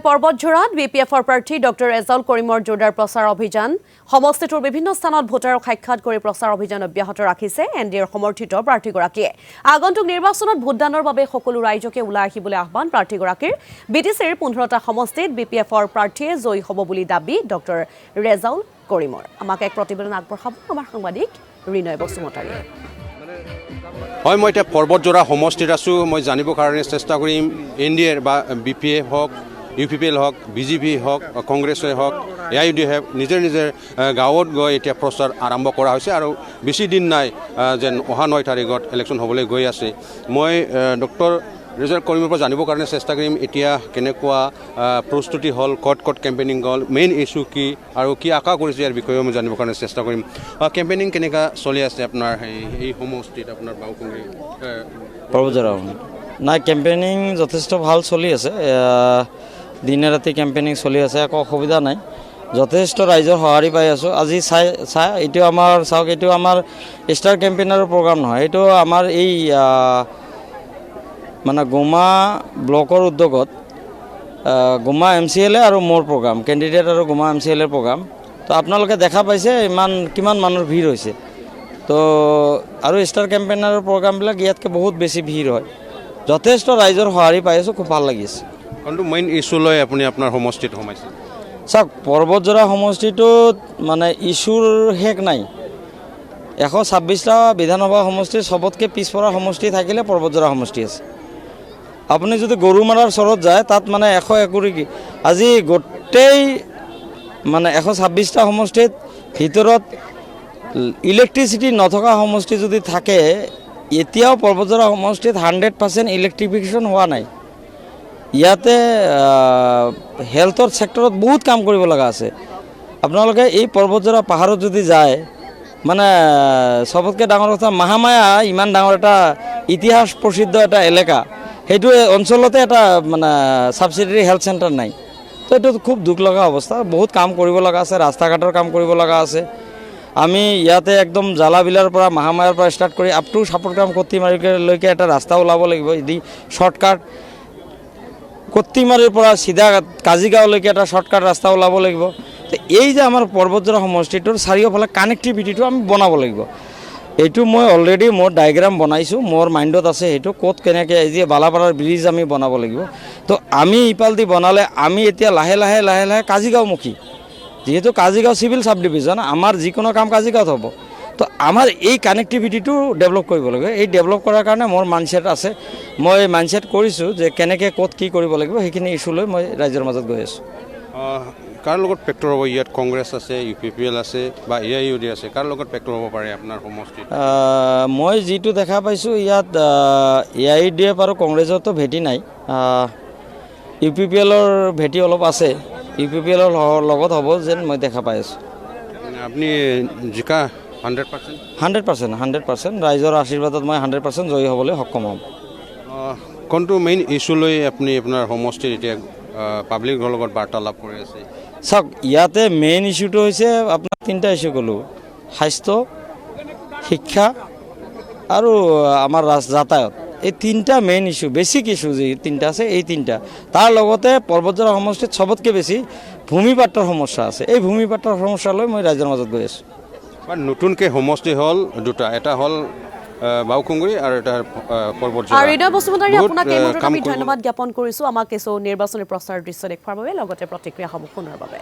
পৰ্বতঝৰাত বিপিএফৰ প্ৰাৰ্থী ডক্টৰ এজাউল কৰিমৰ জোৰদাৰ প্ৰচাৰ অভিযান সমষ্টিটোৰ বিভিন্ন স্থানত ভোটাৰক সাক্ষাৎ কৰি প্ৰচাৰ অভিযান অব্যাহত ৰাখিছে এনডিএৰ সমৰ্থিত প্ৰাৰ্থীগৰাকীয়ে আগন্তুক নিৰ্বাচনত ভোটদানৰ বাবে সকলো ৰাইজকে ওলাই আহিবলৈ আহ্বান প্ৰাৰ্থীগৰাকীৰ বিটিচিৰ 15টা সমষ্টিত বিপিএফৰ প্ৰাৰ্থীয়ে জয়ী হ'ব বুলি দাবী ডক্টৰ এজাউল কৰিমৰ আমাক এক প্ৰতিবেদন আগবঢ়াব আমাৰ সাংবাদিক ৰিনয় বসুমতাৰীয়ে হয় মই এতিয়া পৰ্বতঝৰা সমষ্টিত আছো মই জানিবৰ কাৰণে চেষ্টা কৰিম এনডিএৰ বা বিপিএফ হওক ইউপিপিএল হওক বিজেপি হওক কংগ্ৰেছে হওক এআইইউডি হওক নিজৰ গাঁৱত গৈ এতিয়া প্ৰচাৰ আৰম্ভ কৰা হৈছে আৰু বেছি দিন নাই যেন অহা 9 তাৰিখত ইলেকশ্যন হ'বলৈ গৈ আছে মই ডক্টৰ এজাউল কৰিমৰ পৰা জানিবৰ কাৰণে চেষ্টা কৰিম এতিয়া কেনেকুৱা প্ৰস্তুতি হ'ল ক'ত কেম্পেইনিং হ'ল মেইন ইছ্যু কি আৰু কি আশা কৰিছে ইয়াৰ বিষয়ে মই জানিবৰ কাৰণে চেষ্টা কৰিম কেম্পেইনিং কেনেকুৱা চলি আছে আপোনাৰ এই সমষ্টিত আপোনাৰ বাউকুংগী পৰ্বতঝৰা নাই কেম্পেইনিং যথেষ্ট ভাল চলি আছে দিনে ৰাতি কেম্পেইনিং চলি আছে একো অসুবিধা নাই যথেষ্ট ৰাইজৰ সঁহাৰি পাই আছোঁ আজি এইটো আমাৰ ষ্টাৰ কেম্পেইনাৰৰ প্ৰগ্ৰাম নহয় এইটো আমাৰ এই মানে গোমা ব্লকৰ উদ্যোগত গোমা MCLA আৰু মোৰ প্ৰগ্ৰাম কেণ্ডিডেট আৰু গোমা MCLA প্ৰগ্ৰাম তো আপোনালোকে দেখা পাইছে কিমান মানুহৰ ভিৰ হৈছে তো আৰু ষ্টাৰ কেম্পেইনাৰৰ প্ৰগ্ৰামবিলাক ইয়াতকৈ বহুত বেছি ভিৰ হয় যথেষ্ট ৰাইজৰ সঁহাৰি পাই আছোঁ খুব ভাল লাগিছে কোনটো মেইন ইছ্যু লৈ আপুনি আপোনাৰ সমষ্টিত সোমাইছে চাওক পৰ্বতঝৰা সমষ্টিটোত মানে ইছ্যুৰ শেষ নাই 126টা বিধানসভা সমষ্টিৰ চবতকৈ পিছপৰা সমষ্টি থাকিলে পৰ্বতঝৰা সমষ্টি আছে আপুনি যদি গৰুমাৰাৰ চৰত যায় তাত মানে 101 আজি গোটেই মানে 126টা সমষ্টিত ভিতৰত ইলেক্ট্ৰিচিটি নথকা সমষ্টি যদি থাকে এতিয়াও পৰ্বতঝৰা সমষ্টিত 100% ইলেক্ট্ৰিফিকেশ্যন হোৱা নাই ইয়াতে হেল্থৰ ছেক্টৰত বহুত কাম কৰিব লগা আছে আপোনালোকে এই পৰ্বতঝৰা পাহাৰত যদি যায় মানে সবতকৈ ডাঙৰ কথা মহামায়া ইমান ডাঙৰ এটা ইতিহাস প্ৰসিদ্ধ এটা এলেকা সেইটো অঞ্চলতে এটা মানে সাবচিডিয়াৰী হেল্থ চেণ্টাৰ নাই তো এইটো খুব দুখ লগা অৱস্থা বহুত কাম কৰিব লগা আছে ৰাস্তা ঘাটৰ কাম কৰিব লগা আছে আমি ইয়াতে একদম জালাবিলাৰ পৰা মহামায়াৰ পৰা ষ্টাৰ্ট কৰি আপ টু সাপৰগ্ৰাম কত্তিমাৰীলৈকে এটা ৰাস্তা ওলাব লাগিব এদি শ্বৰ্টকাট কত্তিমাৰীৰ পৰা চিধা কাজিগাঁওলৈকে এটা শ্বৰ্টকাট ৰাস্তা ওলাব লাগিব তো এই যে আমাৰ পৰ্বতঝৰা সমষ্টিটোৰ চাৰিওফালে কানেক্টিভিটিটো আমি বনাব লাগিব এইটো মই অলৰেডি মোৰ ডায়েগ্ৰাম বনাইছোঁ মোৰ মাইণ্ডত আছে সেইটো ক'ত কেনেকৈ এই যে বালাপাৰাৰ ব্ৰিজ আমি বনাব লাগিব তো আমি ইফালদি বনালে আমি এতিয়া লাহে লাহে কাজিগাঁওমুখী যিহেতু কাজিগাঁও চিভিল চাব ডিভিজন আমাৰ যিকোনো কাম কাজিগাঁৱত হ'ব তো আমাৰ এই কানেক্টিভিটিটো ডেভেলপ কৰিব লাগিব এই ডেভেলপ কৰাৰ কাৰণে মোৰ মাইণ্ডছেট আছে মই মাইণ্ডছেট কৰিছোঁ যে কেনেকৈ ক'ত কি কৰিব লাগিব সেইখিনি ইছ্যু লৈ মই ৰাইজৰ মাজত গৈ আছোঁ কাৰ লগত ফেক্টৰ হ'ব ইয়াত কংগ্ৰেছ আছে ইউপিপিএল আছে বা এআইইউডি আছে কাৰ লগত ফেক্টৰ হ'ব পাৰে আপোনাৰ সমষ্টিত মই যিটো দেখা পাইছোঁ ইয়াত এআইইউডিএফ আৰু কংগ্ৰেছতো ভেটি নাই ইউপিপিএলৰ ভেটি অলপ আছে ইউপিপিএলৰ লগত হ'ব যেন মই দেখা পাই আছোঁ আপুনি জিকা 100% ৰাইজৰ আশীৰ্বাদত মই 100% জয়ী হ'বলৈ সক্ষম হ'ম কোনটো মেইন ইছ্যু লৈ আপুনি আপোনাৰ সমষ্টিত এতিয়া পাব্লিকৰ লগত বাৰ্তালাপ কৰি আছে চাওক ইয়াতে মেইন ইছ্যুটো হৈছে আপোনাৰ 3টা ইছ্যু ক'লোঁ স্বাস্থ্য শিক্ষা আৰু আমাৰ যাতায়াত এই 3টা মেইন ইছ্যু বেছিক ইছ্যু যি 3টা আছে এই 3টা তাৰ লগতে পৰ্বতঝৰা সমষ্টিত চবতকৈ বেছি ভূমিপাত্ৰৰ সমস্যা আছে এই ভূমিপাত্ৰৰ সমস্যা লৈ মই ৰাইজৰ মাজত গৈ আছোঁ নতুনকৈ সমষ্টি হ'ল দুটা এটা হ'ল বাউকুংগী আৰু এটা পৰ্বতঝৰা ৰিনয় বসুমতাৰী আপোনাক এই মুহূৰ্তত আমি ধন্যবাদ জ্ঞাপন কৰিছোঁ আমাক কিছু নিৰ্বাচনী প্ৰচাৰ দৃশ্য দেখুৱাৰ বাবে লগতে প্ৰতিক্ৰিয়াসমূহ শুনাৰ বাবে